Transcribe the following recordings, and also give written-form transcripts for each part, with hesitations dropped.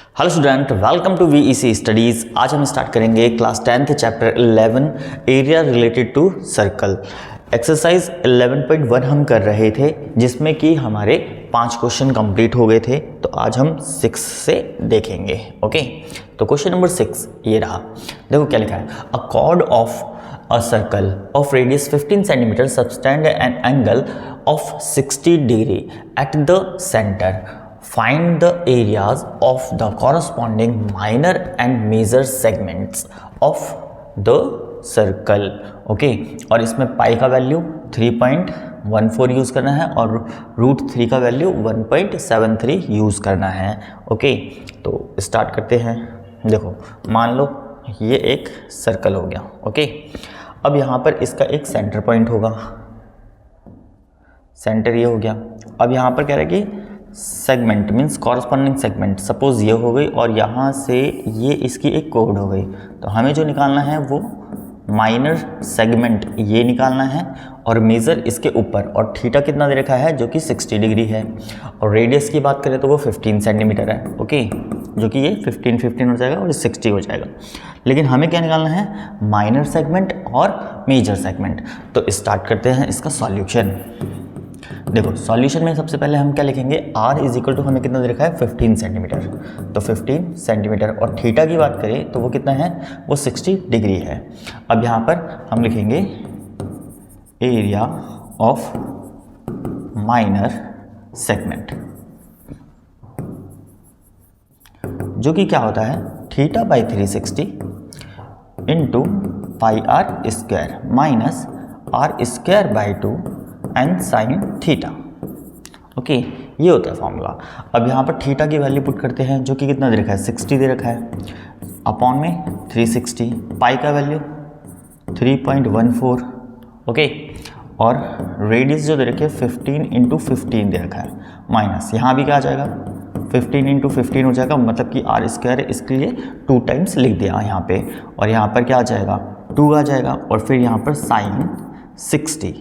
Hello student, welcome to VEC studies. आज हम start करेंगे class 10th chapter 11 area related to circle. Exercise 11.1 हम कर रहे थे जिसमें कि हमारे 5 क्वेश्चन कंप्लीट हो गए थे। तो आज हम 6 से देखेंगे। ओके, तो क्वेश्चन नंबर 6 ये रहा। देखो क्या लिखा है। A chord of a circle of radius 15 cm subtend an angle of 60 degree at the center. Find the areas of the corresponding minor and major segments of the circle. Okay, और इसमें पाई का value 3.14 use करना है और root 3 का value 1.73 use करना है। Okay, तो स्टार्ट करते हैं। देखो, मान लो ये एक सर्कल हो गया। ओके, अब यहाँ पर इसका एक सेंटर पॉइंट होगा। सेंटर ये हो गया। अब यहाँ पर कह रहा है कि segment means corresponding segment, suppose ये हो गई और यहाँ से ये इसकी एक कोड हो गई। तो हमें जो निकालना है वो माइनर सेगमेंट ये निकालना है और मेजर इसके ऊपर, और थीटा कितना दे रखा है जो कि 60 डिग्री है। और रेडियस की बात करें तो वो 15 सेंटीमीटर है। ओके, जो कि ये 15 हो जाएगा और 60 हो जाएगा। लेकिन हमें क्या निकालना है, माइनर सेगमेंट और मेजर सेगमेंट। तो स्टार्ट करते हैं इसका सॉल्यूशन। देखो, सॉल्यूशन में सबसे पहले हम क्या लिखेंगे, r इज इक्वल टू हमें कितना दे रखा है 15 सेंटीमीटर। तो 15 सेंटीमीटर और थीटा की बात करें तो वो कितना है, वो 60 डिग्री है। अब यहाँ पर हम लिखेंगे एरिया ऑफ माइनर सेगमेंट, जो कि क्या होता है theta by 360 into pi are square minus are square by 2 and sine theta. Okay, ये होता है फॉर्मूला। अब यहाँ पर थीटा की वैल्यू पुट करते हैं जो कि कितना दे रखा है 60 दे रखा है, अपॉन में 360, पाई का वैल्यू 3.14। ओके, और रेडियस जो दे रखे 15 इंटू 15 दे रखा है, माइनस यहाँ भी क्या आ जाएगा 15 इंटू 15 हो जाएगा, मतलब कि आर स्क्वायर इसके लिए 2 टाइम्स लिख दिया यहाँ पे। और यहाँ पर क्या आ जाएगा 2 आ जाएगा और फिर यहाँ पर साइन 60,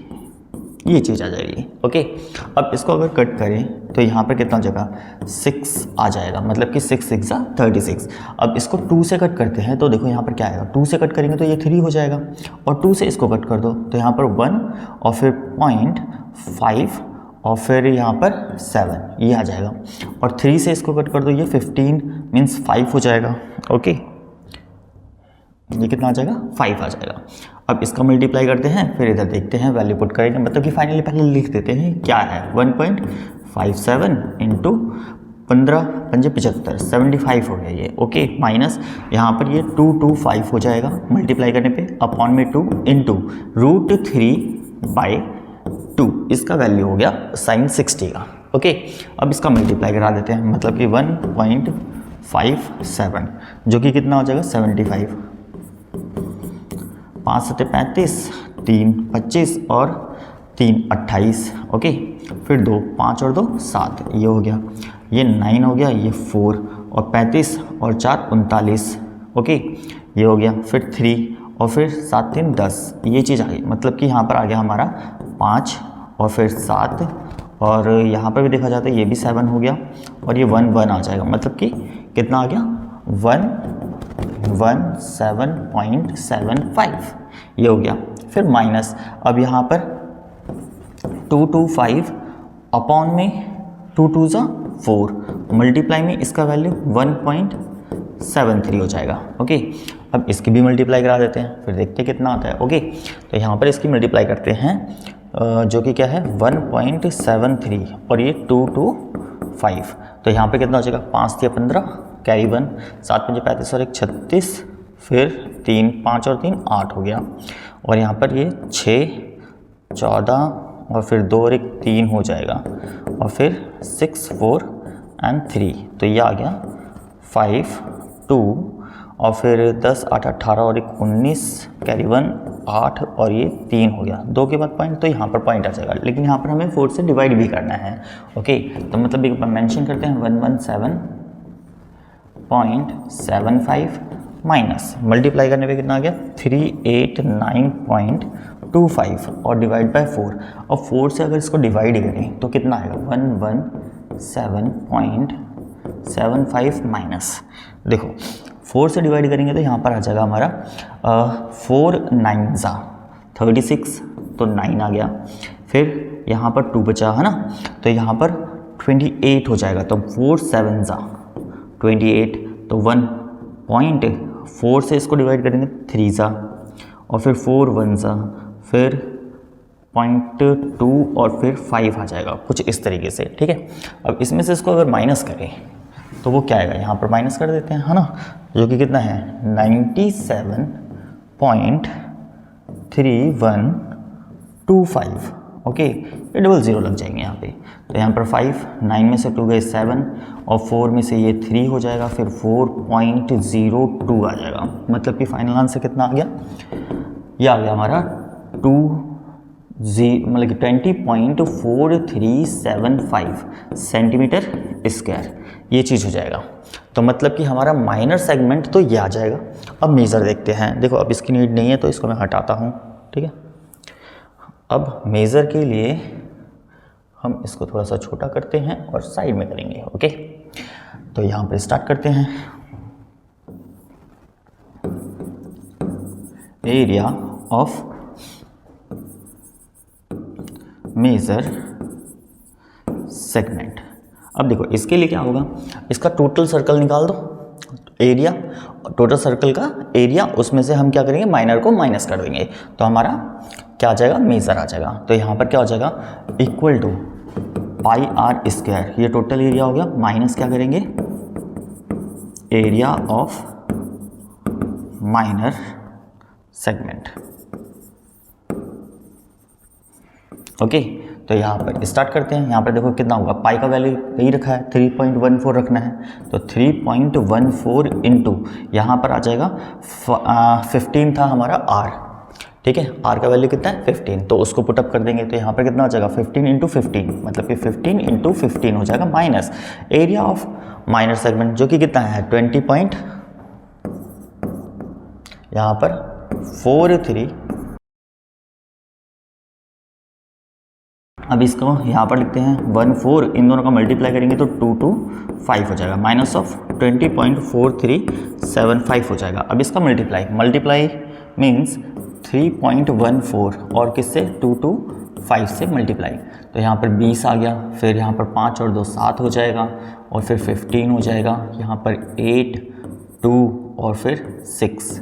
ये चीज़ आ जाएगी। ओके, अब इसको अगर कट करें तो यहाँ पर कितना हो जाएगा 6 आ जाएगा, मतलब कि 6 6 36। अब इसको 2 से कट करते हैं तो देखो यहाँ पर क्या आएगा, 2 से कट करेंगे तो ये 3 हो जाएगा और 2 से इसको कट कर दो तो यहाँ पर 1 और फिर 0.5 और फिर यहाँ पर 7 ये आ जाएगा, और 3 से इसको कट कर दो ये 15 मीन्स 5 हो जाएगा। ओके, ये कितना आ जाएगा 5 आ जाएगा। अब इसका मल्टीप्लाई करते हैं, फिर इधर देखते हैं वैल्यू पुट करेंगे, मतलब कि फाइनली पहले लिख देते हैं क्या है 1.57 इंटू 15 5 75 75 हो गया ये। ओके, माइनस यहाँ पर ये 225 हो जाएगा मल्टीप्लाई करने पे, अपॉन में 2 इंटू रूट 3 बाई 2, इसका वैल्यू हो गया साइन 60 का। ओके, अब इसका मल्टीप्लाई करा देते हैं, मतलब कि 1.57 जो कि कितना हो जाएगा 75, 5 7 35, 3 25 और 3 28। ओके, फिर 2 5 और 2 7, ये हो गया, ये 9 हो गया, ये 4 और 35 और 4 39। ओके, ये हो गया, फिर 3 और फिर 7 3 10, ये चीज़ आ गई, मतलब कि यहाँ पर आ गया हमारा 5 और फिर 7 और यहाँ पर भी देखा जाता है ये भी 7 हो गया और ये 1 1 आ जाएगा, मतलब कि कितना आ गया 117.75, ये हो गया। फिर माइनस, अब यहाँ पर 225 अपॉन में 2 2 ज़ा 4, मल्टीप्लाई में इसका वैल्यू 1.73 हो जाएगा। ओके, अब इसकी भी मल्टीप्लाई करा देते हैं, फिर देखते हैं कितना आता है। ओके, तो यहाँ पर इसकी मल्टीप्लाई करते हैं जो कि क्या है 1.73 और ये 2 2 5, तो यहाँ पे कितना हो जाएगा 5 3 15 कैरी 1, 7 5 35 और 1 36, फिर 3 5 और 3 8 हो गया, और यहाँ पर ये 6 14 और फिर 2 और 1 3 हो जाएगा, और फिर 6 4 एंड 3, तो ये आ गया 5 2 और फिर 10 8 18 और 1 19 कैरी 1 8 और ये 3 हो गया, 2 के बाद पॉइंट, तो यहाँ पर पॉइंट आ जाएगा, लेकिन यहाँ पर हमें 4 से डिवाइड भी करना है। ओके, तो मतलब एक बार मेंशन करते हैं 117.75 माइनस मल्टीप्लाई करने पे कितना आ गया 389.25 और डिवाइड बाय 4, और 4 से अगर इसको डिवाइड करें तो कितना आएगा 117.75 75 माइनस, देखो 4 से डिवाइड करेंगे तो यहाँ पर आ जाएगा हमारा 4 9 ज़ा 36, तो 9 आ गया। फिर यहाँ पर 2 बचा है ना, तो यहाँ पर 28 हो जाएगा, तो 4 7 ज़ा 28, तो 1.4 से इसको डिवाइड करेंगे 3 ज़ा, और फिर 4 1 ज़ा, फिर 0.2 और फिर 5 आ जाएगा, कुछ इस तरीके से। ठीक है, अब इसमें से इसको अगर माइनस करें तो वो क्या आएगा, यहाँ पर माइनस कर देते हैं है ना, जो कि कितना है 97.3125। ओके, ये डबल ज़ीरो लग जाएंगे यहाँ पे, तो यहाँ पर 5, 9 में से 2 गए 7, और 4 में से ये 3 हो जाएगा, फिर 4.02 आ जाएगा। मतलब कि फाइनल आंसर कितना आ गया, ये आ गया हमारा 20.4375 सेंटीमीटर स्क्वायर, ये चीज़ हो जाएगा। तो मतलब कि हमारा माइनर सेगमेंट तो ये आ जाएगा। अब मेज़र देखते हैं, देखो अब इसकी नीड नहीं है तो इसको मैं हटाता हूँ। ठीक है, अब मेज़र के लिए हम इसको थोड़ा सा छोटा करते हैं और साइड में करेंगे। ओके, तो यहाँ पर स्टार्ट करते हैं। Area of major segment. अब देखो इसके लिए क्या होगा, इसका टोटल सर्कल निकाल दो, एरिया टोटल सर्कल का एरिया, उसमें से हम क्या करेंगे माइनर को माइनस कर देंगे, तो हमारा क्या आ जाएगा मेजर आ जाएगा। तो यहाँ पर क्या हो जाएगा equal to pi are square, ये टोटल एरिया हो गया, माइनस क्या करेंगे area of minor segment. Okay, तो यहाँ पर स्टार्ट करते हैं। यहाँ पर देखो कितना होगा, पाई का वैल्यू यही रखा है 3.14 रखना है, तो 3.14 इंटू यहाँ पर आ जाएगा 15 था हमारा आर। ठीक है, आर का वैल्यू कितना है 15, तो उसको पुटअप कर देंगे, तो यहाँ पर कितना हो जाएगा 15 इंटू 15, मतलब कि 15 इंटू 15 हो जाएगा minus area of minor segment, जो कि कितना है 20 पॉइंट यहाँ पर 43। अब इसको यहाँ पर लिखते हैं 14, इन दोनों का मल्टीप्लाई करेंगे तो 225 हो जाएगा, माइनस ऑफ 20.4375 हो जाएगा। अब इसका मल्टीप्लाई मीन्स 3.14 और किससे 225 से मल्टीप्लाई, तो यहाँ पर 20 आ गया, फिर यहाँ पर 5 और 2 7 हो जाएगा, और फिर 15 हो जाएगा, यहाँ पर 8 2 और फिर 6,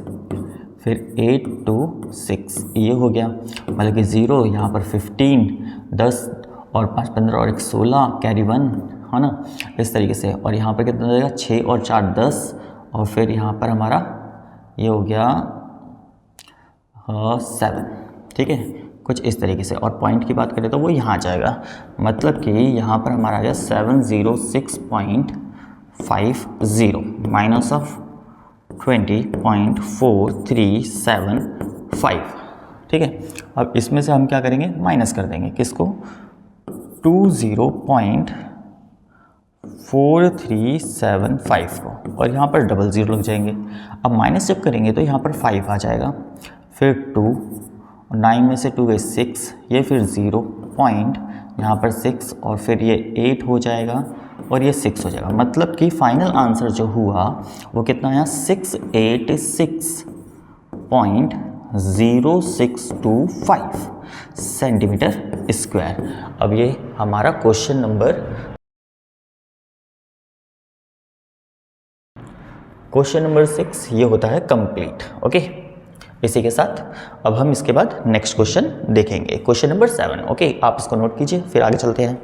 फिर 8 2 6 ये हो गया, मतलब कि 0, यहाँ पर 15 10 और 5 15 और 1 16 कैरी 1 है ना, इस तरीके से। और यहाँ पर कितना हो जाएगा 6 और 4 10, और फिर यहाँ पर हमारा ये हो गया 7। ठीक है, कुछ इस तरीके से। और पॉइंट की बात करें तो वो यहाँ आ जाएगा, मतलब कि यहाँ पर हमारा आ गया 706.50 माइनस ऑफ 20.4375। ठीक है, अब इसमें से हम क्या करेंगे माइनस कर देंगे, किसको 20.4375 को, और यहाँ पर डबल ज़ीरो लग जाएंगे। अब माइनस जब करेंगे तो यहाँ पर 5 आ जाएगा, फिर 2, 9 में से 2 गए 6, ये फिर 0 पॉइंट यहाँ पर 6, और फिर ये 8 हो जाएगा, और ये 6 हो जाएगा। मतलब कि फाइनल आंसर जो हुआ वो कितना आया 686.0625 सेंटीमीटर स्क्वायर। अब ये हमारा क्वेश्चन नंबर 6 ये होता है कंप्लीट। ओके, इसी के साथ अब हम इसके बाद नेक्स्ट क्वेश्चन देखेंगे, क्वेश्चन नंबर 7। ओके, आप इसको नोट कीजिए, फिर आगे चलते हैं।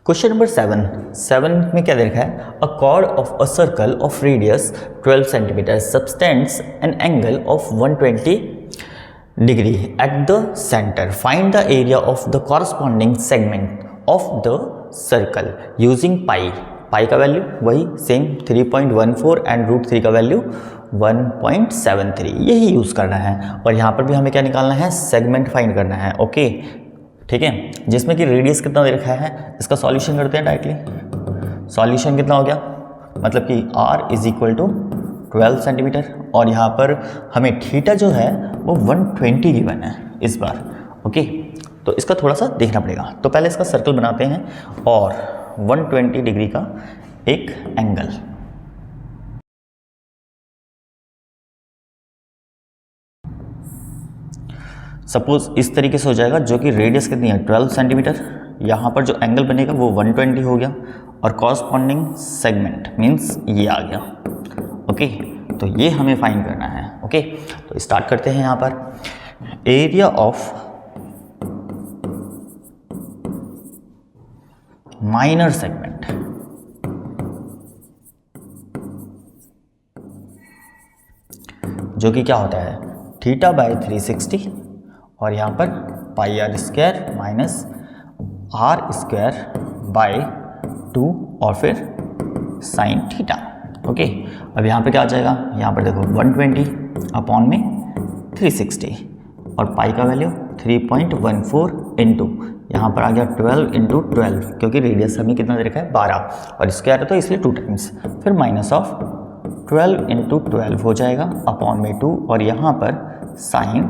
क्वेश्चन नंबर 7 में क्या दे रखा है, a chord of a circle of radius 12 centimetre subtends an angle of 120 degree at the centre, find the area of the corresponding segment of the circle using pi. Pi का value वही same 3.14 and √3 का value 1.73, यही use करना है। और यहाँ पर भी हमें क्या निकालना है, सेगमेंट फाइंड करना है। ओके, ठीक है, जिसमें कि रेडियस कितना दे रखा है, इसका सॉल्यूशन करते हैं डायरेक्टली। सॉल्यूशन कितना हो गया, मतलब कि r is equal to 12 centimetre, और यहाँ पर हमें थीटा जो है वो 120 गिवन है इस बार। ओके, तो इसका थोड़ा सा देखना पड़ेगा। तो पहले इसका सर्कल बनाते हैं, और 120 डिग्री का एक एंगल। सपोज इस तरीके से हो जाएगा, जो कि रेडियस कितनी है 12 सेंटीमीटर, यहाँ पर जो एंगल बनेगा वो 120 हो गया और कॉरस्पॉन्डिंग सेगमेंट मीन्स ये आ गया। ओके, तो ये हमें फाइंड करना है। ओके, तो स्टार्ट करते हैं। यहाँ पर एरिया ऑफ माइनर सेगमेंट, जो कि क्या होता है थीटा बाय 360 और यहाँ पर pi are square minus are square by 2 और फिर साइन थीटा। ओके, अब यहाँ पे क्या आ जाएगा, यहाँ पर देखो 120 अपॉन में 360 और पाई का वैल्यू 3.14 इंटू यहाँ पर आ गया 12 इंटू 12, क्योंकि रेडियस हमें कितना दे रखा है 12 और स्क्वायर है तो इसलिए 2 टाइम्स, फिर माइनस ऑफ 12 इंटू 12 हो जाएगा अपॉन में 2 और यहाँ पर साइन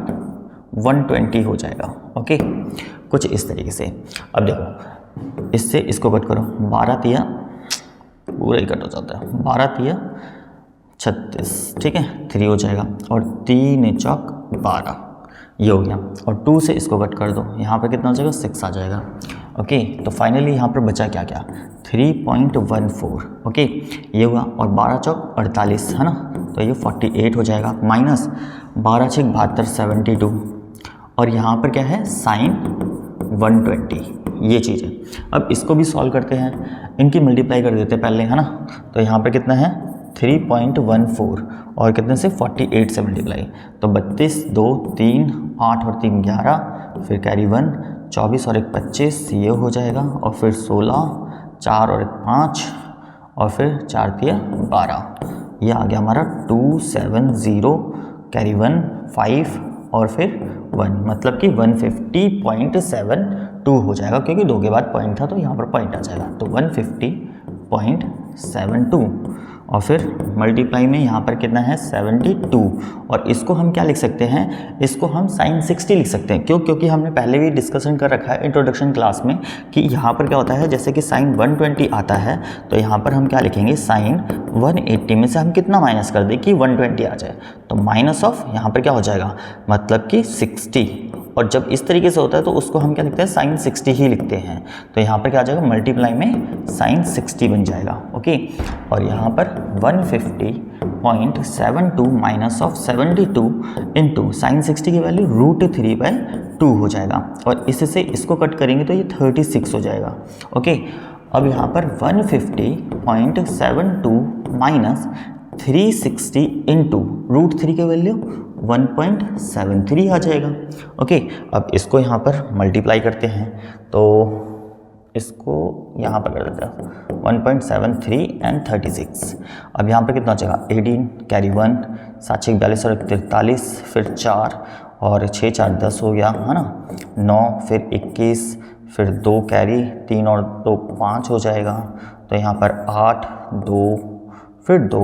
120 हो जाएगा। ओके, कुछ इस तरीके से। अब देखो इससे इसको कट करो, 12 तिया पूरा ही कट हो जाता है, 12 तिया 36, ठीक है 3 हो जाएगा और 3 चौक 12, ये हो गया और 2 से इसको कट कर दो, यहाँ पर कितना हो जाएगा 6 आ जाएगा। ओके, तो फाइनली यहाँ पर बचा क्या क्या 3.14। ओके, ये हुआ और 12 चौक 48 है ना, तो ये 48 हो जाएगा माइनस 12 छः 72 72 और यहाँ पर क्या है साइन 120, ये चीज़ है। अब इसको भी सॉल्व करते हैं, इनकी मल्टीप्लाई कर देते हैं पहले है ना, तो यहाँ पर कितना है 3.14 और कितने से 48 से मल्टीप्लाई, तो 32 2 3 8 और 3 11, फिर कैरी 1 24 और 1 25, ये हो जाएगा और फिर 16 4 और 1 5 और फिर 4 3 12, ये आ गया हमारा 270 कैरी 1 5 और फिर 1, मतलब कि 150.72 हो जाएगा, क्योंकि 2 के बाद पॉइंट था तो यहाँ पर पॉइंट आ जाएगा, तो 150.72 और फिर मल्टीप्लाई में यहाँ पर कितना है 72 और इसको हम क्या लिख सकते हैं, इसको हम साइन 60 लिख सकते हैं। क्यों? क्योंकि हमने पहले भी डिस्कशन कर रखा है इंट्रोडक्शन क्लास में कि यहाँ पर क्या होता है, जैसे कि साइन 120 आता है तो यहाँ पर हम क्या लिखेंगे साइन 180 में से हम कितना माइनस कर दें कि 120 आ जाए, तो माइनस ऑफ यहाँ पर क्या हो जाएगा मतलब कि 60, और जब इस तरीके से होता है तो उसको हम क्या लिखते हैं साइन 60 ही लिखते हैं, तो यहाँ पर क्या आ जाएगा मल्टीप्लाई में साइन 60 बन जाएगा। ओके, और यहाँ पर 150.72 माइनस ऑफ 72 इंटू साइन 60 की वैल्यू √3/2 हो जाएगा और इससे इसको कट करेंगे तो ये 36 हो जाएगा। ओके, अब यहाँ पर 150.72 माइनस 360 इंटू √3 की वैल्यू 1.73 आ जाएगा। ओके, अब इसको यहाँ पर मल्टीप्लाई करते हैं, तो इसको यहाँ पर कर देते हैं 1.73 एंड 36। अब यहाँ पर कितना हो जाएगा 18 कैरी 1 7 6 42 और 43, फिर 4 और 6 4 10 हो गया है ना, 9 फिर 21 फिर 2 कैरी 3 और 2 5 हो जाएगा, तो यहाँ पर 8 2 फिर 2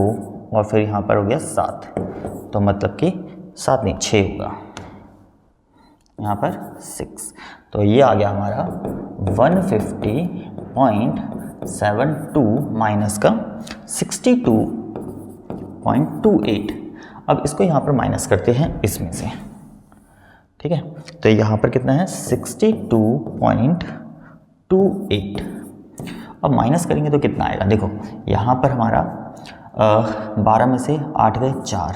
और फिर यहाँ पर हो गया 7, तो मतलब कि 7 नहीं 6 होगा, यहाँ पर 6, तो ये आ गया हमारा 150.72 माइनस का 62.28। अब इसको यहाँ पर माइनस करते हैं इसमें से, ठीक है, तो यहाँ पर कितना है 62.28। अब माइनस करेंगे तो कितना आएगा, देखो यहाँ पर हमारा 12 में से 8 गए 4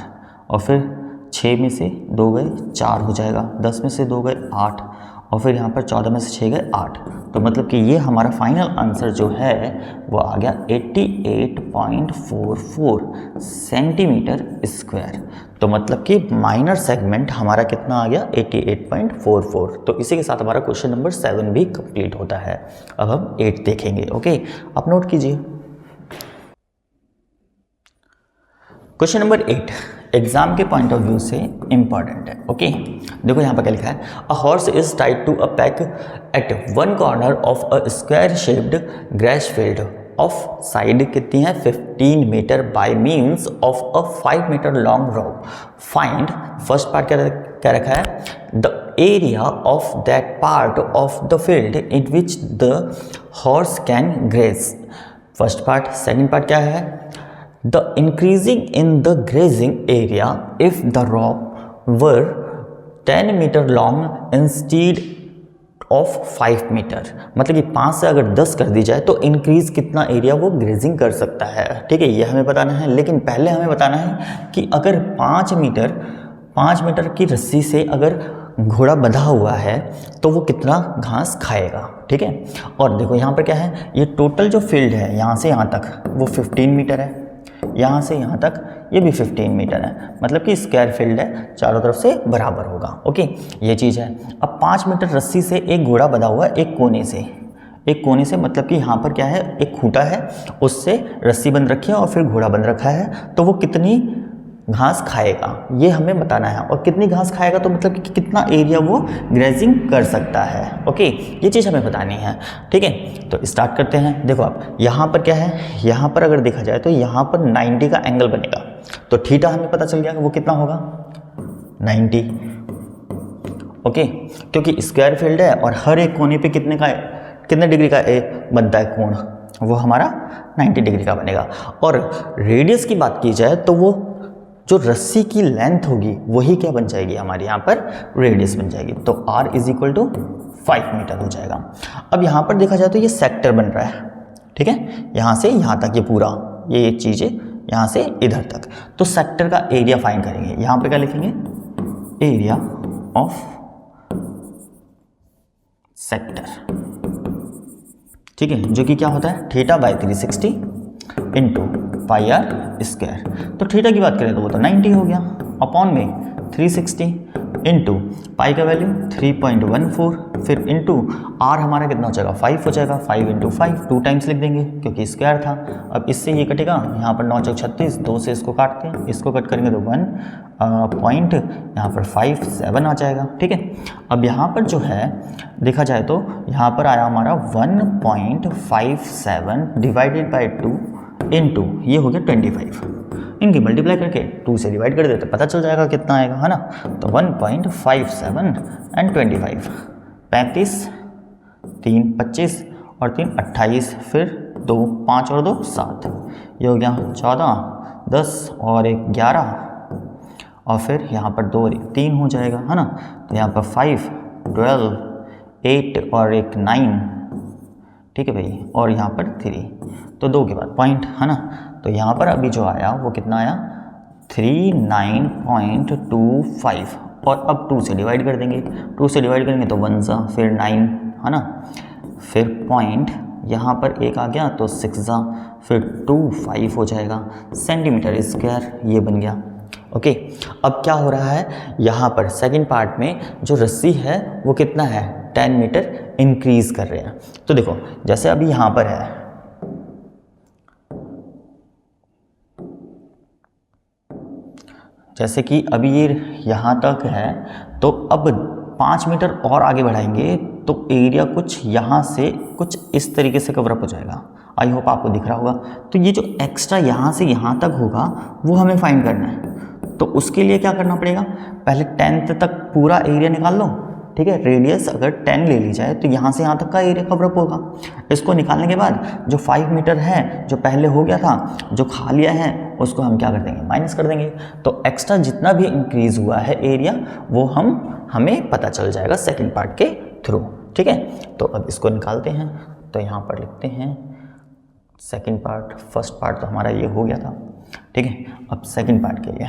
और फिर 6 में से 2 गए 4 हो जाएगा, 10 में से 2 गए 8 और फिर यहाँ पर 14 में से 6 गए 8, तो मतलब कि ये हमारा फाइनल आंसर जो है वो आ गया 88.44 सेंटीमीटर स्क्वायर। तो मतलब कि माइनर सेगमेंट हमारा कितना आ गया 88.44। तो इसी के साथ हमारा क्वेश्चन नंबर 7 भी कंप्लीट होता है। अब हम 8 देखेंगे। ओके, आप नोट कीजिए। क्वेश्चन नंबर 8 एग्जाम के पॉइंट ऑफ व्यू से इंपॉर्टेंट है। ओके, देखो यहाँ पर क्या लिखा है, a horse is tied to a peg at one corner of a square shaped grass field of side कितनी है 15 metre by means of a 5 metre long rope. Find, first part क्या रखा है, the area of that part of the field in which the horse can graze. First part. Second part क्या है, the increasing in the grazing area if the rope were 10 metre long instead of 5 metre. मतलब कि 5 से अगर 10 कर दी जाए तो increase कितना एरिया वो ग्रेजिंग कर सकता है। ठीक है, ये हमें बताना है। लेकिन पहले हमें बताना है कि अगर 5 मीटर की रस्सी से अगर घोड़ा बंधा हुआ है तो वो कितना घास खाएगा। ठीक है, और देखो यहाँ पर क्या है, ये टोटल जो फील्ड है यहाँ से यहाँ तक वो 15 मीटर है, यहाँ से यहाँ तक ये भी 15 मीटर है। मतलब कि स्क्वायर फील्ड है, चारों तरफ से बराबर होगा। ओके, ये चीज़ है। अब 5 मीटर रस्सी से एक घोड़ा बंधा हुआ है एक कोने से मतलब कि यहाँ पर क्या है, एक खूंटा है, उससे रस्सी बंध रखी है और फिर घोड़ा बंध रखा है, तो वो कितनी घास खाएगा ये हमें बताना है। और कितनी घास खाएगा तो मतलब कि कितना एरिया वो ग्रेजिंग कर सकता है। ओके, ये चीज़ हमें बतानी है। ठीक है, तो स्टार्ट करते हैं। देखो आप यहाँ पर क्या है, यहाँ पर अगर देखा जाए तो यहाँ पर 90 का एंगल बनेगा, तो थीटा हमें पता चल गया कि वो कितना होगा 90। ओके, क्योंकि स्क्वायर फील्ड है और हर एक कोने पे कितने डिग्री का बनता है कोण, वो हमारा 90 डिग्री का बनेगा। और रेडियस की बात की जाए तो वो जो रस्सी की लेंथ होगी वही क्या बन जाएगी, हमारे यहाँ पर रेडियस बन जाएगी। तो r is equal to 5 metre हो जाएगा। अब यहाँ पर देखा जाए तो ये सेक्टर बन रहा है। ठीक है, यहाँ से यहाँ तक ये पूरा ये चीज़ें यहाँ से इधर तक, तो सेक्टर का एरिया फाइंड करेंगे। यहाँ पे क्या लिखेंगे, एरिया ऑफ सेक्टर। ठीक है, जो कि क्या होता है theta by 360 into pi are square. तो थीटा की बात करें तो वो तो 90 हो गया, अपॉन में 360 इंटू पाई का वैल्यू 3.14, फिर इंटू आर हमारा कितना हो जाएगा 5 हो जाएगा। 5 इंटू 5 2 टाइम्स लिख देंगे क्योंकि स्क्वायर था। अब इससे ये कटेगा, यहाँ पर 9 चौक 36, 2 से इसको काटते हैं, इसको कट करेंगे तो 1 पॉइंट यहाँ पर 57 आ जाएगा। ठीक है, अब यहाँ पर जो है देखा जाए तो यहाँ पर आया हमारा 1.57 डिवाइडेड बाई 2 इंटू ये हो गया 25। इनकी मल्टीप्लाई करके 2 से डिवाइड कर देते पता चल जाएगा कितना आएगा, है ना। तो 1.57 एंड 25, 35, 3 25 और 3 28, फिर 2 5 और 2 7, ये हो गया 14, 10 और 1 11, और फिर यहाँ पर 2 और 1 3 हो जाएगा, है ना। तो यहाँ पर 5 12 8 और 1 9, ठीक है भाई, और यहाँ पर 3, तो 2 के बाद पॉइंट, है ना। तो यहाँ पर अभी जो आया वो कितना आया 39.25, और अब 2 से डिवाइड कर देंगे, 2 से डिवाइड करेंगे तो 1 ज़ा, फिर 9, है ना, फिर पॉइंट यहाँ पर 1 आ गया तो 6 ज़ा, फिर 25 हो जाएगा सेंटीमीटर स्क्वायर, ये बन गया। ओके, अब क्या हो रहा है यहाँ पर सेकंड पार्ट में जो रस्सी है वो कितना है 10 मीटर इंक्रीज कर रहे हैं। तो देखो जैसे अभी यहाँ पर है, जैसे कि अभी ये यहाँ तक है, तो अब 5 मीटर और आगे बढ़ाएंगे तो एरिया कुछ यहाँ से कुछ इस तरीके से कवरअप हो जाएगा। आई होप आपको दिख रहा होगा। तो ये जो एक्स्ट्रा यहाँ से यहाँ तक होगा वो हमें फाइंड करना है। तो उसके लिए क्या करना पड़ेगा, पहले 10 तक पूरा एरिया निकाल लो। ठीक है, रेडियस अगर 10 ले ली जाए तो यहाँ से यहाँ तक का एरिया कवरअप होगा। इसको निकालने के बाद जो 5 मीटर है जो पहले हो गया था, जो खा लिया है उसको हम क्या कर देंगे, माइनस कर देंगे। तो एक्स्ट्रा जितना भी इंक्रीज हुआ है एरिया वो हमें पता चल जाएगा सेकंड पार्ट के थ्रू। ठीक है, तो अब इसको निकालते हैं। तो यहाँ पर लिखते हैं सेकंड पार्ट, फर्स्ट पार्ट तो हमारा ये हो गया था। ठीक है, अब सेकंड पार्ट के लिए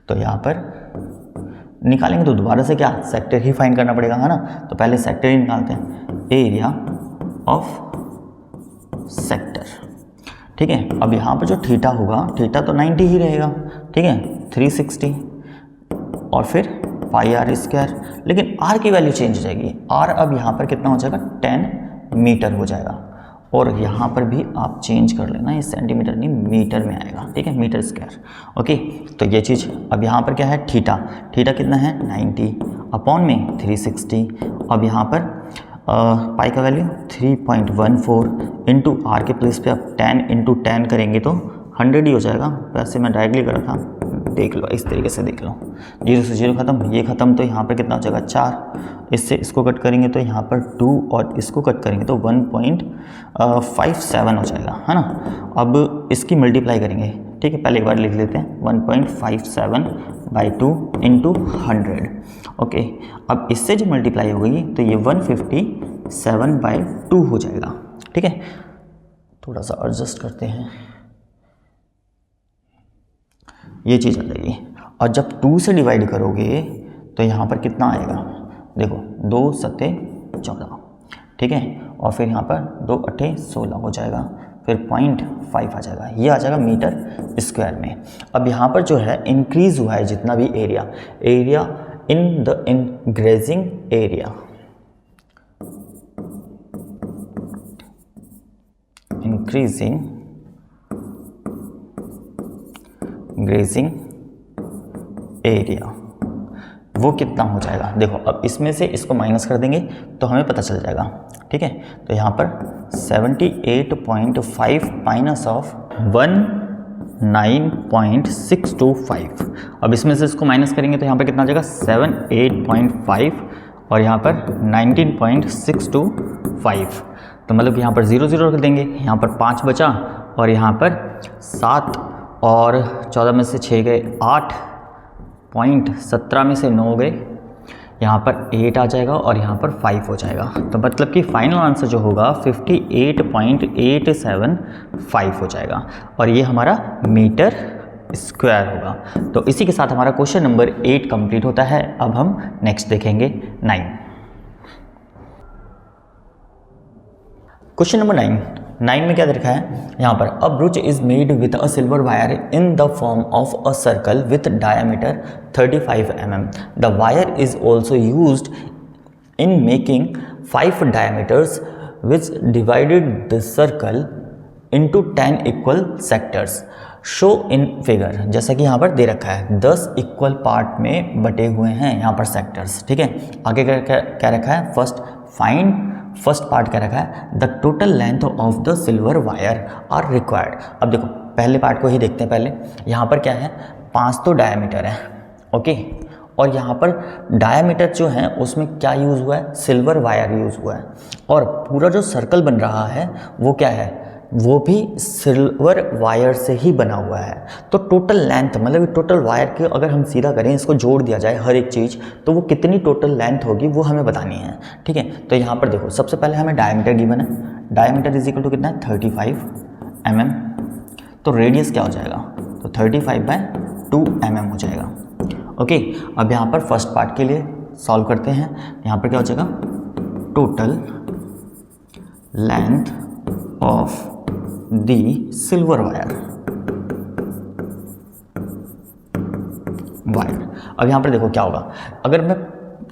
तो यहाँ पर निकालेंगे तो दोबारा से क्या सेक्टर ही फाइंड करना पड़ेगा, है ना। तो पहले सेक्टर ही निकालते हैं, एरिया ऑफ सेक्टर। ठीक है, अब यहाँ पर जो थीटा होगा, थीटा तो 90 ही रहेगा। ठीक है, 360 और फिर पाई आर स्क्वायर, लेकिन आर की वैल्यू चेंज हो जाएगी। आर अब यहाँ पर कितना हो जाएगा 10 मीटर हो जाएगा, और यहाँ पर भी आप चेंज कर लेना, ये सेंटीमीटर नहीं मीटर में आएगा। ठीक है, मीटर स्क्वायर। ओके, तो ये चीज़ अब यहाँ पर क्या है, थीटा कितना है 90 अपॉन में 360। अब यहाँ पर पाई का वैल्यू 3.14 इंटू आर के प्लेस पे अब 10 इंटू 10 करेंगे तो 100 ही हो जाएगा। वैसे मैं डायरेक्टली कर रहा था देख लो, इस तरीके से देख लो, 0 से 0 खत्म, ये खत्म, तो यहाँ पर कितना हो जाएगा 4, इससे इसको कट करेंगे तो यहाँ पर 2 और इसको कट करेंगे तो 1.57 हो जाएगा, है ना। अब इसकी मल्टीप्लाई करेंगे, ठीक है, पहले एक बार लिख लेते हैं 1.57/2 × 100। ओके, अब इससे जो मल्टीप्लाई हो गई तो ये 157/2 हो जाएगा, ठीक है। थोड़ा सा एडजस्ट करते हैं, ये चीज़ आ जाएगी। और जब 2 से डिवाइड करोगे तो यहाँ पर कितना आएगा, देखो 2 7 14, ठीक है, और फिर यहाँ पर 2 8 16 हो जाएगा, फिर 0.5 आ जाएगा, ये आ जाएगा मीटर स्क्वायर में। अब यहाँ पर जो है इंक्रीज हुआ है जितना भी area in the increasing area, increasing grazing area, वो कितना हो जाएगा। देखो अब इसमें से इसको माइनस कर देंगे तो हमें पता चल जाएगा, ठीक है। तो यहाँ पर 78.5 माइनस ऑफ 19.625, अब इसमें से इसको माइनस करेंगे तो यहाँ पर कितना आ जाएगा 78.5 और यहाँ पर 19.625, तो मतलब यहाँ पर 0 0 रख देंगे, यहाँ पर 5 बचा और यहाँ पर 7 और 14 में से 6 गए 8, 17 में से 9 गए, यहाँ पर 8 आ जाएगा और यहाँ पर 5 हो जाएगा, तो मतलब कि फाइनल आंसर जो होगा 58.875 हो जाएगा और ये हमारा मीटर स्क्वायर होगा। तो इसी के साथ हमारा क्वेश्चन नंबर 8 कंप्लीट होता है। अब हम नेक्स्ट देखेंगे 9। क्वेश्चन नंबर 9 में क्या दे रखा है यहाँ पर, a brooch is made with a silver wire in the form of a circle with diameter 35 mm. The wire is also used in making 5 diameters which divided the circle into 10 equal sectors. Show in figure, जैसा कि यहाँ पर दे रखा है 10 equal part में बटे हुए हैं यहाँ पर सेक्टर्स, ठीक है। आगे क्या रखा है, फर्स्ट पार्ट क्या रखा है, the total length of the silver wire are required. अब देखो पहले पार्ट को ही देखते हैं पहले, यहाँ पर क्या है 5 तो डायमीटर है, ओके, और यहाँ पर डायमीटर जो है उसमें क्या यूज़ हुआ है, सिल्वर वायर यूज़ हुआ है, और पूरा जो सर्कल बन रहा है वो क्या है, वो भी सिल्वर वायर से ही बना हुआ है। तो टोटल लेंथ मतलब टोटल वायर के अगर हम सीधा करें, इसको जोड़ दिया जाए हर एक चीज़, तो वो कितनी टोटल लेंथ होगी वो हमें बतानी है, ठीक है। तो यहाँ पर देखो सबसे पहले हमें डायमीटर गिवन है, डायमीटर इज इक्वल टू कितना है 35 mm, तो रेडियस क्या हो जाएगा, तो 35/2 mm हो जाएगा, ओके। अब यहाँ पर फर्स्ट पार्ट के लिए सॉल्व करते हैं, यहाँ पर क्या हो जाएगा, total length of the silver wire. अब यहाँ पर देखो क्या होगा, अगर मैं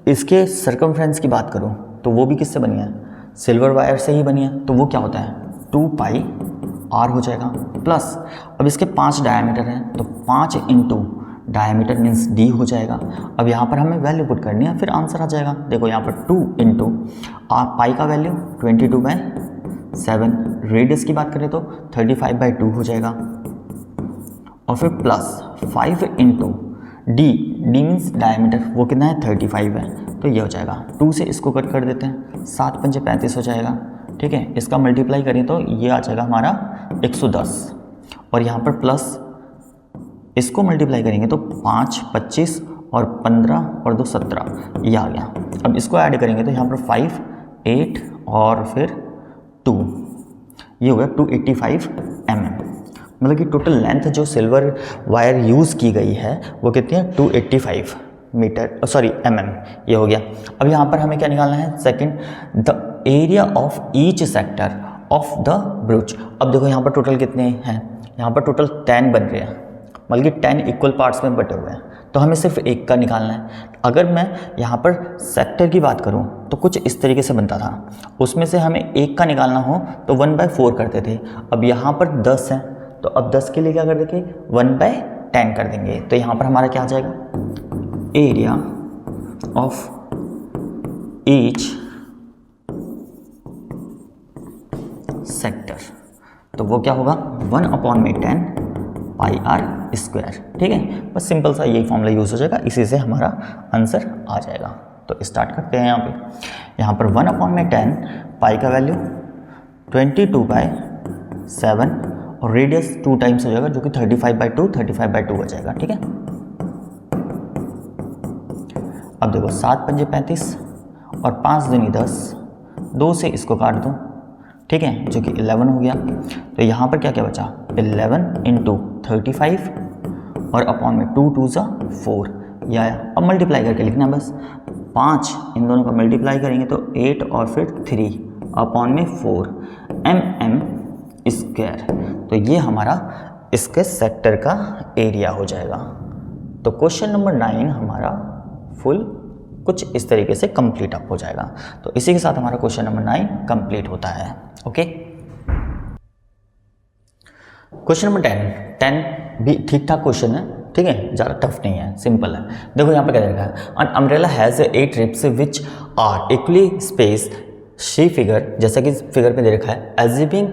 इसके सर्कमफ्रेंस की बात करूँ तो वो भी किससे बनी है, सिल्वर वायर से ही बनी है, तो वो क्या होता है 2πr हो जाएगा, प्लस अब इसके 5 डायमीटर हैं तो 5 इंटू डायमीटर मीन्स d हो जाएगा। अब यहाँ पर हमें वैल्यू पुट करनी है, फिर आंसर आ जाएगा। देखो यहाँ पर 2 इंटू पाई का वैल्यू 22/7, रेडियस की बात करें तो 35/2 हो जाएगा, और फिर plus 5 into D means diameter, वो कितना है 35 है, तो ये हो जाएगा। 2 से इसको कट कर देते हैं, 7 × 5 = 35 हो जाएगा, ठीक है। इसका मल्टीप्लाई करें तो ये आ जाएगा हमारा 110, और यहाँ पर प्लस इसको मल्टीप्लाई करेंगे तो 5 25 और 15 और 2 17, ये आ गया। अब इसको ऐड करेंगे तो यहाँ पर 5 8 और फिर 2, ये हो गया 285 mm। मतलब कि टोटल लेंथ जो सिल्वर वायर यूज़ की गई है वो कितनी है 285 mm, ये हो गया। अब यहाँ पर हमें क्या निकालना है, second, the area of each sector of the ब्रूच। अब देखो यहाँ पर टोटल कितने हैं, यहाँ पर टोटल 10 बन रहे हैं, मतलब कि 10 इक्वल पार्ट्स में बटे हुए हैं, तो हमें सिर्फ एक का निकालना है। अगर मैं यहाँ पर सेक्टर की बात करूँ तो कुछ इस तरीके से बनता था, उसमें से हमें एक का निकालना हो तो 1/4 करते थे। अब यहाँ पर 10 हैं तो अब 10 के लिए क्या कर देंगे 1/10 कर देंगे, तो यहाँ पर हमारा क्या आ जाएगा, एरिया ऑफ ईच सेक्टर, तो वो क्या होगा 1/10 पाई आर स्क्वायर। ठीक है, बस सिंपल सा यही फॉर्मूला यूज़ हो जाएगा, इसी से हमारा आंसर आ जाएगा। तो स्टार्ट करते हैं यहाँ पर 1/10 पाई का वैल्यू 22/7 और रेडियस 2 टाइम्स हो जाएगा जो कि 35/2 हो जाएगा। ठीक है, अब देखो 7 पंजे 35 और 5 दूनी 10, 2 से इसको काट दो। ठीक है, जो कि 11 हो गया। तो यहाँ पर क्या क्या बचा, 11 × 35 और अपॉन में 2 2 ज़ा 4 या अब मल्टीप्लाई करके लिखना बस। 5 इन दोनों का मल्टीप्लाई करेंगे तो 8 और फिर 3 अपॉन में 4 mm²। तो ये हमारा इसके सेक्टर का एरिया हो जाएगा। तो क्वेश्चन नंबर 9 हमारा फुल कुछ इस तरीके से कंप्लीट अप हो जाएगा। तो इसी के साथ हमारा क्वेश्चन नंबर 9 कंप्लीट होता है। ओके, क्वेश्चन नंबर 10 भी ठीक ठाक क्वेश्चन है। ठीक है, ज़्यादा टफ नहीं है, सिंपल है। देखो यहाँ पे क्या देखा है, an umbrella has 8 ribs which are equally space she figure, जैसा कि फिगर पे दे रखा है, assuming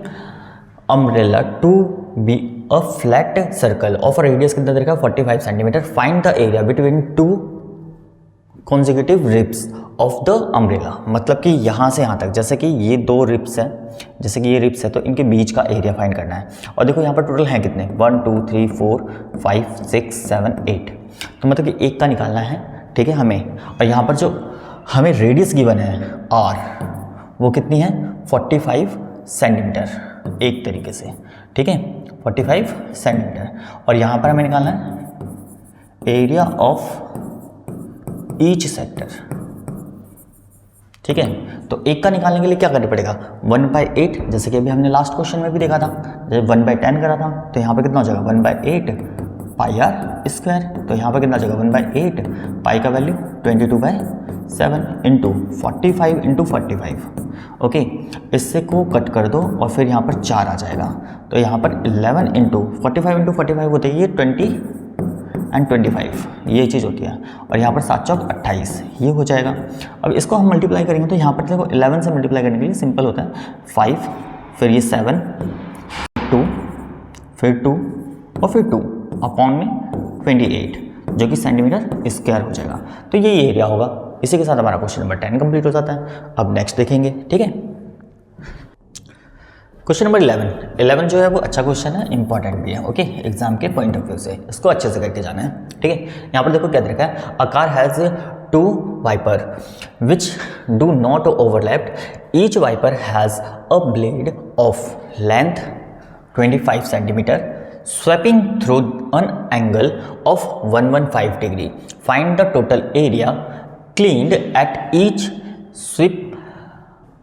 umbrella to be a flat circle of radius कितना दे रखा है 45 centimetre, find the area between 2 consecutive ribs of the umbrella. मतलब कि यहाँ से यहाँ तक, जैसे कि ये 2 रिब्स हैं, जैसे कि ये रिब्स है तो इनके बीच का एरिया फाइंड करना है। और देखो यहाँ पर टोटल हैं कितने, 1 2 3 4 5 6 7 8, तो मतलब कि एक का निकालना है। ठीक है हमें, और यहाँ पर जो हमें रेडियस गिवन है आर, वो कितनी है 45 सेंटीमीटर एक तरीके से। ठीक है, 45 सेंटीमीटर। और यहाँ पर हमें निकालना है एरिया ऑफ ईच सेक्टर। ठीक है, तो एक का निकालने के लिए क्या करना पड़ेगा, 1/8, जैसे कि अभी हमने लास्ट क्वेश्चन में भी देखा था, जब 1/10 करा था तो यहाँ पे कितना हो जाएगा 1/8 पाई आर स्क्वायर। तो यहाँ पे कितना हो जाएगा 1/8 पाई का वैल्यू 22/7 इंटू 45 × 45। ओके, इससे को कट कर दो और फिर यहाँ पर 4 आ जाएगा। तो यहाँ पर 11 × 45 × 45 होते हैं ये 20 और 25, ये चीज़ होती है। और यहाँ पर 7 चौक 28 ये हो जाएगा। अब इसको हम मल्टीप्लाई करेंगे तो यहाँ पर देखो 11 से मल्टीप्लाई करने के लिए सिंपल होता है 5, फिर ये 7 2 फिर 2 और फिर 2 अपॉन में 28 जो कि सेंटीमीटर स्क्वायर हो जाएगा। तो ये एरिया होगा। इसी के साथ हमारा क्वेश्चन नंबर 10 कंप्लीट हो जाता है। अब नेक्स्ट देखेंगे। ठीक है, क्वेश्चन नंबर 11 जो है वो अच्छा क्वेश्चन है, इंपॉर्टेंट भी है। ओके, एग्जाम के पॉइंट ऑफ व्यू से इसको अच्छे से करके जाना है। ठीक है, यहाँ पर देखो क्या देखा है, a car has 2 wiper which do not overlap, each wiper has a blade of length 25 centimetre sweeping through an angle of 115 degree. Find the total area cleaned at each sweep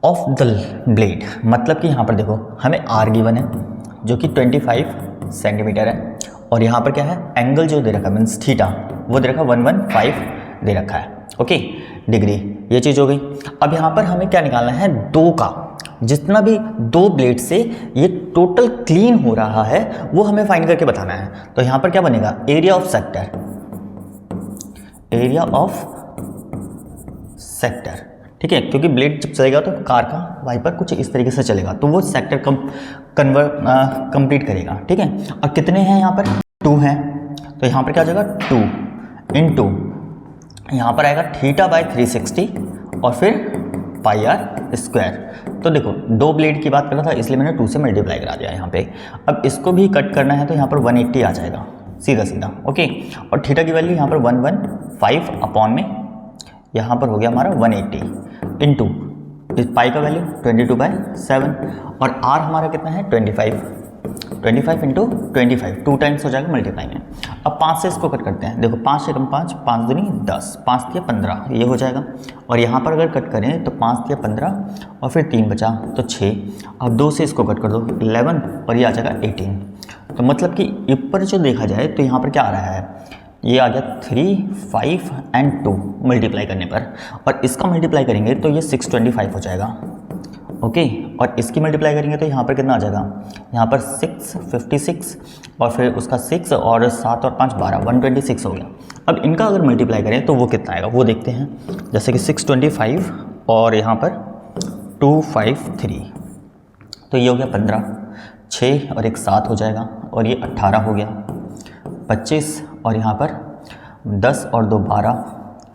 of the blade. मतलब कि यहाँ पर देखो हमें R given है जो कि 25 centimetre है और यहाँ पर क्या है एंगल जो दे रखा है मीन्स थीटा वो दे रखा है 115 दे रखा है। ओके, डिग्री ये चीज़ हो गई। अब यहाँ पर हमें क्या निकालना है, 2 का जितना भी 2 ब्लेड से ये टोटल क्लीन हो रहा है वो हमें फाइंड करके बताना है। तो यहाँ पर क्या बनेगा, area of sector, area of sector. ठीक है, क्योंकि ब्लेड जब चलेगा तो कार का वाइपर कुछ इस तरीके से चलेगा तो वो सेक्टर कंप्लीट करेगा। ठीक है, और कितने हैं यहाँ पर 2 हैं तो यहाँ पर क्या हो जाएगा 2 इंटू यहाँ पर आएगा θ/360 और फिर पाई आर स्क्वायर। तो देखो 2 ब्लेड की बात कर रहा था इसलिए मैंने 2 से मल्टीप्लाई करा दिया यहाँ पे। अब इसको भी कट करना है तो यहाँ पर 180 आ जाएगा सीधा सीधा। ओके, और थीटा की वैल्यू यहाँ पर 115 अपॉन में यहाँ पर हो गया हमारा 180 इंटू इस पाई का वैल्यू 22/7 और आर हमारा कितना है 25 इंटू 25 2 टाइम्स हो जाएगा मल्टीप्लाई में। अब 5 से इसको कट करते हैं, देखो 5 से कम 5 5 दूनी 10 5 या 15 ये हो जाएगा। और यहाँ पर अगर कट करें तो 5 या 15 और फिर 3 बचा तो 6। अब 2 से इसको कट कर दो 11 और ये आ जाएगा 18। तो मतलब कि ऊपर जो देखा जाए तो यहाँ पर क्या आ रहा है, ये आ गया 3 5 और 2 मल्टीप्लाई करने पर, और इसका मल्टीप्लाई करेंगे तो ये 625 हो जाएगा। ओके, और इसकी मल्टीप्लाई करेंगे तो यहाँ पर कितना आ जाएगा, यहाँ पर 656 और फिर उसका 6 और 7 और 5 12 126 हो गया। अब इनका अगर मल्टीप्लाई करें तो वो कितना आएगा वो देखते हैं, जैसे कि 625 और यहाँ पर 253 तो ये हो गया 15 6 और एक 7 हो जाएगा। और ये 18 हो गया, 25 और यहाँ पर 10 और 2 12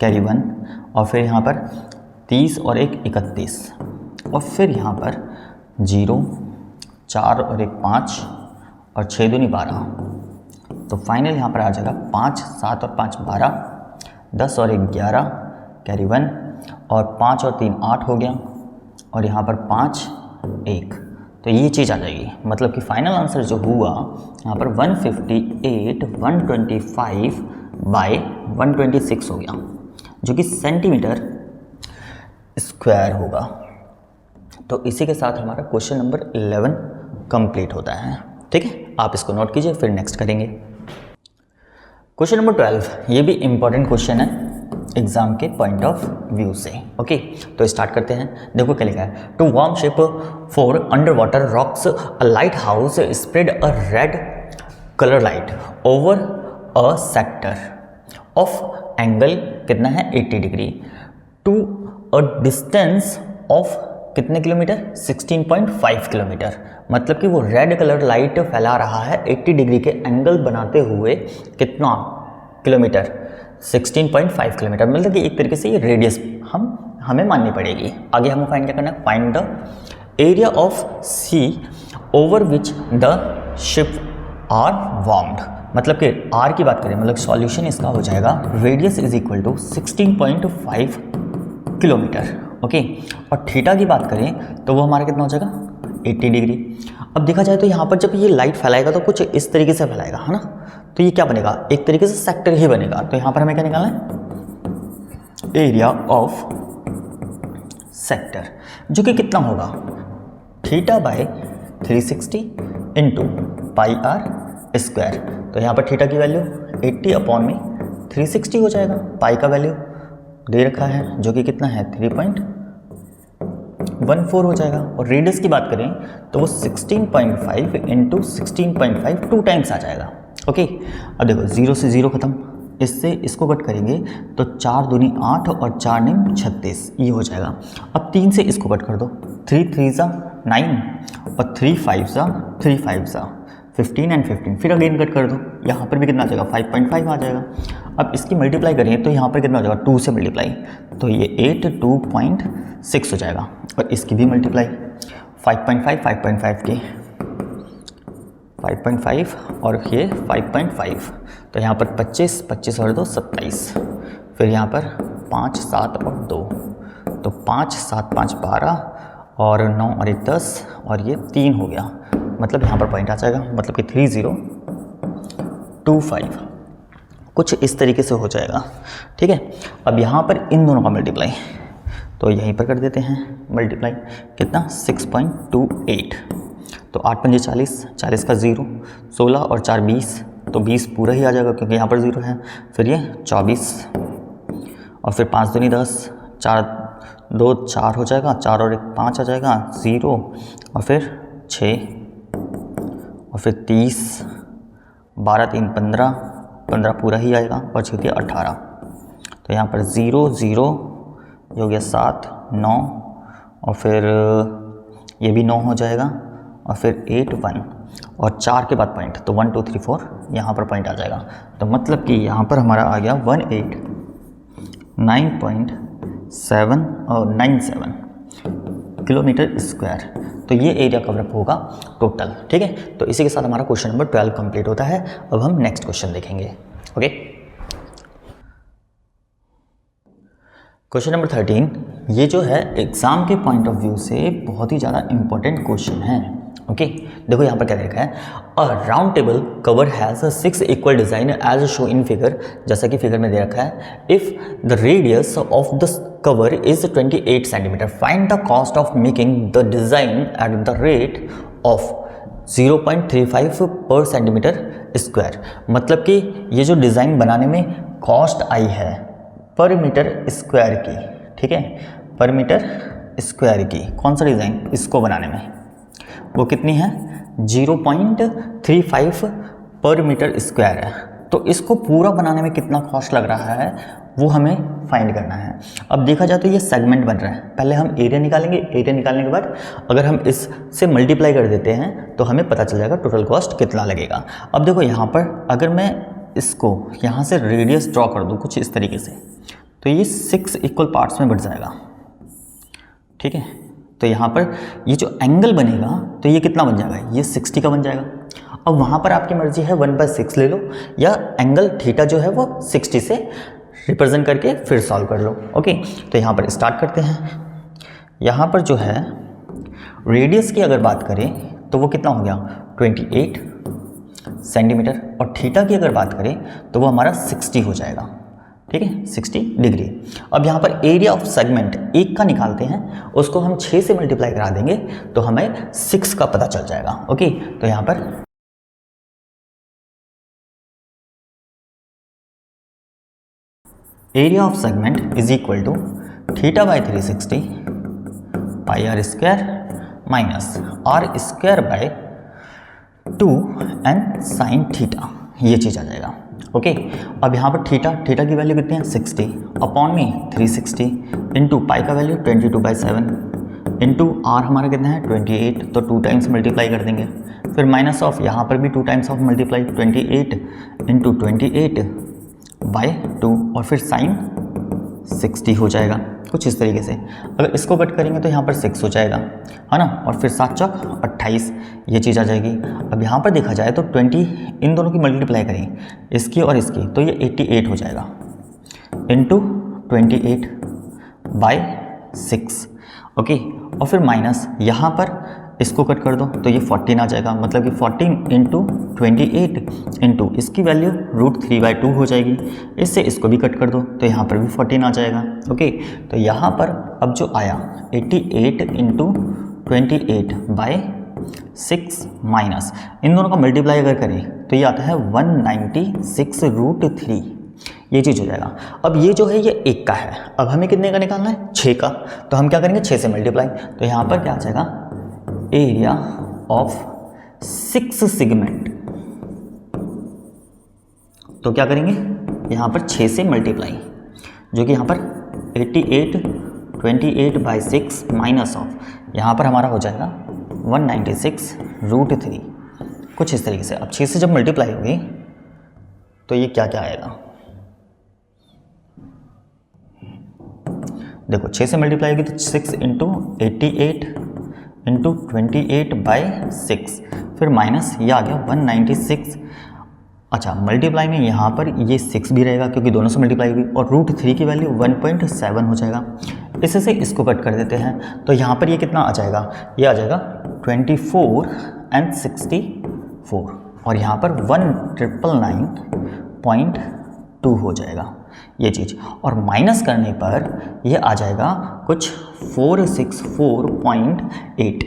कैरी 1, और फिर यहाँ पर 30 और 1 31, और फिर यहाँ पर 0 4 और 1 5 और 6 दूनी 12, तो फाइनल यहाँ पर आ जाएगा 5 7 और 5 12, 10 और 1 11 कैरी 1, और 5 और 3 8 हो गया, और यहाँ पर 5 1, तो ये चीज़ आ जाएगी। मतलब कि फाइनल आंसर जो हुआ यहाँ पर 158 125 बाय 126 हो गया, जो कि सेंटीमीटर स्क्वायर होगा। तो इसी के साथ हमारा क्वेश्चन नंबर 11 कंप्लीट होता है। ठीक है, आप इसको नोट कीजिए, फिर नेक्स्ट करेंगे। क्वेश्चन नंबर 12, ये भी इंपॉर्टेंट क्वेश्चन है एग्जाम के पॉइंट ऑफ व्यू से। ओके, तो स्टार्ट करते हैं। देखो क्या लिखा है, to warn ship for underwater rocks a lighthouse spread a red colour light over a sector of angle कितना है 80 degree to a distance of कितने किलोमीटर 16.5 किलोमीटर। मतलब कि वो रेड कलर लाइट फैला रहा है 80 डिग्री के एंगल बनाते हुए कितना किलोमीटर 16.5 किलोमीटर। मतलब कि एक तरीके से ये रेडियस हमें माननी पड़ेगी। आगे हमें फाइंड क्या करना है, find the area of sea over which the ship are warned. मतलब कि आर की बात करें, मतलब सॉल्यूशन इसका हो जाएगा radius is equal to 16.5 kilometre. Okay, और थीटा की बात करें तो वो हमारा कितना हो जाएगा 80 डिग्री। अब देखा जाए तो यहाँ पर जब ये लाइट फैलाएगा तो कुछ इस तरीके से फैलाएगा, है ना, तो ये क्या बनेगा, एक तरीके से सेक्टर ही बनेगा। तो यहाँ पर हमें क्या निकालना है, एरिया ऑफ सेक्टर, जो कि कितना होगा theta by 360 into pi are square. तो यहाँ पर थीटा की वैल्यू 80 अपॉन में 360 हो जाएगा, पाई का वैल्यू दे रखा है जो कि कितना है 3.14 हो जाएगा। और रेडियस की बात करें तो वो 16.5 इंटू 16.5 2 टाइम्स आ जाएगा। ओके, अब देखो 0 से 0 खत्म, इससे इसको कट करेंगे तो 4 दूनी 8 और 4 9 36, ये हो जाएगा। अब 3 से इसको कट कर दो, 3 3 सा 9 और 3 5 सा 3 5 सा 15 एंड 15, फिर अगेन कट कर दो, यहाँ पर भी कितना आ जाएगा 5.5 आ जाएगा। अब इसकी मल्टीप्लाई करें तो यहाँ पर कितना हो जाएगा 2 से मल्टीप्लाई, तो ये 82.6 हो जाएगा। और इसकी भी मल्टीप्लाई 5.5 5.5 की 5.5 और ये 5.5, तो यहाँ पर 25 25 और 2 27, फिर यहाँ पर 5 7 और 2, तो 5 7 5 12 और 9 और 1 10 और ये 3 हो गया। मतलब यहाँ पर पॉइंट आ जाएगा, मतलब कि 3025 कुछ इस तरीके से हो जाएगा। ठीक है, अब यहाँ पर इन दोनों का मल्टीप्लाई तो यहीं पर कर देते हैं मल्टीप्लाई, कितना 6.28, तो 8 पंजे 40, 40 का 0, 16 और 4 20, तो 20 पूरा ही आ जाएगा क्योंकि यहाँ पर 0 है। फिर ये 24 और फिर 5 दूनी 10, 4 2 4 हो जाएगा, 4 और 1 5 आ जाएगा, 0 और फिर 6 और फिर 30, 12 3 15, 15 पूरा ही आएगा और 6 दिया 18, तो यहाँ पर 0 0 ये हो गया 7 9 और फिर ये भी 9 हो जाएगा और फिर 8 1 और 4 के बाद पॉइंट, तो 1 2 3 4 यहाँ पर पॉइंट आ जाएगा। तो मतलब कि यहाँ पर हमारा आ गया 189.7 और 97 किलोमीटर स्क्वायर। तो ये एरिया कवरअप होगा टोटल। ठीक है, तो इसी के साथ हमारा क्वेश्चन नंबर 12 कंप्लीट होता है। अब हम नेक्स्ट क्वेश्चन देखेंगे। ओके, क्वेश्चन नंबर 13, ये जो है एग्जाम के पॉइंट ऑफ व्यू से बहुत ही ज़्यादा इंपॉर्टेंट क्वेश्चन है। ओके, देखो यहाँ पर क्या लिखा है, a round table cover has 6 equal design as show in figure, जैसा कि फिगर में दे रखा है। If the radius of the cover is 28 centimetre, find the cost of making the design at the rate of 0.35 per centimetre square. मतलब कि ये जो डिज़ाइन बनाने में कॉस्ट आई है पर मीटर स्क्वायर की, ठीक है, पर मीटर स्क्वायर की, कौन सा डिज़ाइन इसको बनाने में, वो कितनी है 0.35 पर मीटर स्क्वायर है। तो इसको पूरा बनाने में कितना कॉस्ट लग रहा है वो हमें फाइंड करना है। अब देखा जाए तो ये सेगमेंट बन रहा है, पहले हम एरिया निकालेंगे, एरिया निकालने के बाद अगर हम इससे मल्टीप्लाई कर देते हैं तो हमें पता चल जाएगा टोटल कॉस्ट कितना लगेगा। अब देखो यहाँ पर अगर मैं इसको यहाँ से रेडियस ड्रॉ कर दूँ कुछ इस तरीके से, तो ये 6 इक्वल पार्ट्स में बट जाएगा, ठीक है। तो यहाँ पर ये जो एंगल बनेगा तो ये कितना बन जाएगा, ये 60 का बन जाएगा। अब वहाँ पर आपकी मर्जी है 1/6 ले लो या एंगल थीटा जो है वो 60 से रिप्रेजेंट करके फिर सॉल्व कर लो। ओके, तो यहाँ पर स्टार्ट करते हैं। यहाँ पर जो है रेडियस की अगर बात करें तो वो कितना हो गया 28 सेंटीमीटर, और थीटा की अगर बात करें तो वो हमारा 60 हो जाएगा, ठीक है, 60 डिग्री। अब यहाँ पर एरिया ऑफ सेगमेंट एक का निकालते हैं, उसको हम 6 से मल्टीप्लाई करा देंगे तो हमें 6 का पता चल जाएगा। ओके, तो यहाँ पर area of segment is equal to theta by 360 pi are square minus are square by 2 and sine theta, ये चीज़ आ जाएगा। ओके, अब यहाँ पर थीटा की वैल्यू कितनी है 60 अपॉन में 360 इंटू पाई का वैल्यू 22/7 इंटू आर हमारा कितना है 28, तो 2 टाइम्स मल्टीप्लाई कर देंगे, फिर माइनस ऑफ यहाँ पर भी 2 टाइम्स ऑफ मल्टीप्लाई 28 इंटू 28/2 और फिर साइन 60 हो जाएगा कुछ इस तरीके से। अगर इसको कट करेंगे तो यहाँ पर 6 हो जाएगा, है ना, और फिर 7 चौक 28, ये चीज़ आ जाएगी। अब यहाँ पर देखा जाए तो 20 इन दोनों की मल्टीप्लाई करें, इसकी और इसकी, तो ये 88 हो जाएगा इंटू 28/6। ओके, और फिर माइनस यहाँ पर इसको कट कर दो तो ये 14 आ जाएगा, मतलब कि 14 इंटू 28 इंटू इसकी वैल्यू √3/2 हो जाएगी। इससे इसको भी कट कर दो तो यहाँ पर भी 14 आ जाएगा। ओके, तो यहाँ पर अब जो आया 88 इंटू 28/6 माइनस इन दोनों का मल्टीप्लाई अगर करें तो ये आता है 196√3, ये चीज़ हो जाएगा। अब ये जो है ये 1 का है, अब हमें कितने का निकालना है 6 का, तो हम क्या करेंगे 6 से मल्टीप्लाई, तो यहाँ पर क्या आ जाएगा एरिया ऑफ 6 सेगमेंट, तो क्या करेंगे यहाँ पर 6 से मल्टीप्लाई, जो कि यहाँ पर 88 28/6 माइनस ऑफ यहाँ पर हमारा हो जाएगा 196√3 कुछ इस तरीके से। अब 6 से जब मल्टीप्लाई होगी तो ये क्या क्या आएगा, देखो 6 से मल्टीप्लाई होगी तो 6 इंटू 88 इंटू 28/6 फिर माइनस ये आ गया 196। अच्छा, मल्टीप्लाई में यहाँ पर ये 6 भी रहेगा क्योंकि दोनों से मल्टीप्लाई होगी, और √3 की वैल्यू 1.7 हो जाएगा। इससे से इसको कट कर देते हैं तो यहाँ पर ये कितना आ जाएगा, ये आ जाएगा 24 and 64, और यहाँ पर 1999.2 हो जाएगा ये चीज़, और माइनस करने पर ये आ जाएगा कुछ 464.8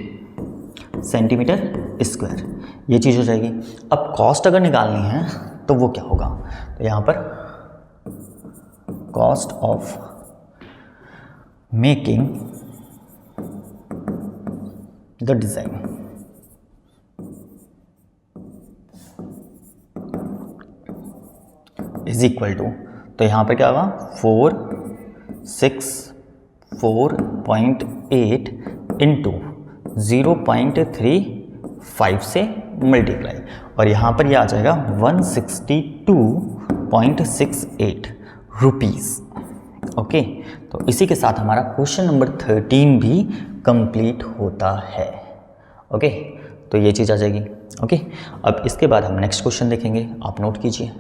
सेंटीमीटर स्क्वायर, ये चीज़ हो जाएगी। अब कॉस्ट अगर निकालनी है तो वो क्या होगा, तो यहाँ पर cost of making the design is equal to, तो यहाँ पर क्या होगा 464.8 इंटू 0.35 से मल्टीप्लाई, और यहाँ पर ये आ जाएगा 162.68 रुपीज़। ओके, तो इसी के साथ हमारा क्वेश्चन नंबर 13 भी कंप्लीट होता है। ओके, तो ये चीज़ आ जाएगी। ओके, अब इसके बाद हम नेक्स्ट क्वेश्चन देखेंगे, आप नोट कीजिए।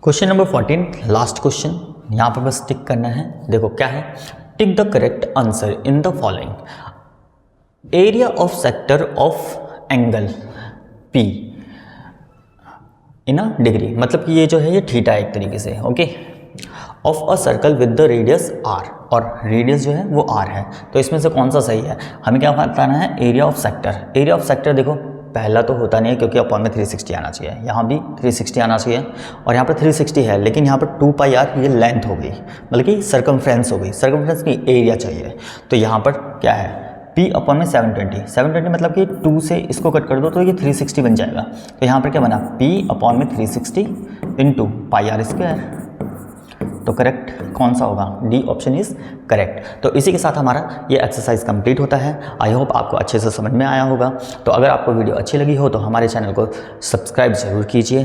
क्वेश्चन नंबर 14 लास्ट क्वेश्चन, यहाँ पर बस टिक करना है। देखो क्या है, tick the correct answer in the following, area of sector of angle P in a degree, मतलब कि ये जो है ये थीटा एक तरीके से। Okay, of a circle with the radius R, और रेडियस जो है वो R है, तो इसमें से कौन सा सही है, हमें क्या बताना है, area of sector. Area of sector देखो पहला तो होता नहीं है क्योंकि अपॉन में 360 आना चाहिए, यहाँ भी 360 आना चाहिए, और यहाँ पर 360 है, लेकिन यहाँ पर 2πr ये लेंथ हो गई, मतलब कि सर्कमफ्रेंस हो गई, सर्कमफ्रेंस की एरिया चाहिए, तो यहाँ पर क्या है p अपॉन में 720 मतलब कि 2 से इसको कट कर दो तो ये 360 बन जाएगा। तो यहाँ पर क्या बना, p अपॉन में 360 इंटू पाई आर स्क्वायर। तो करेक्ट कौन सा होगा, डी ऑप्शन इज करेक्ट। तो इसी के साथ हमारा ये एक्सरसाइज कंप्लीट होता है। आई होप आपको अच्छे से समझ में आया होगा। तो अगर आपको वीडियो अच्छी लगी हो तो हमारे चैनल को सब्सक्राइब ज़रूर कीजिए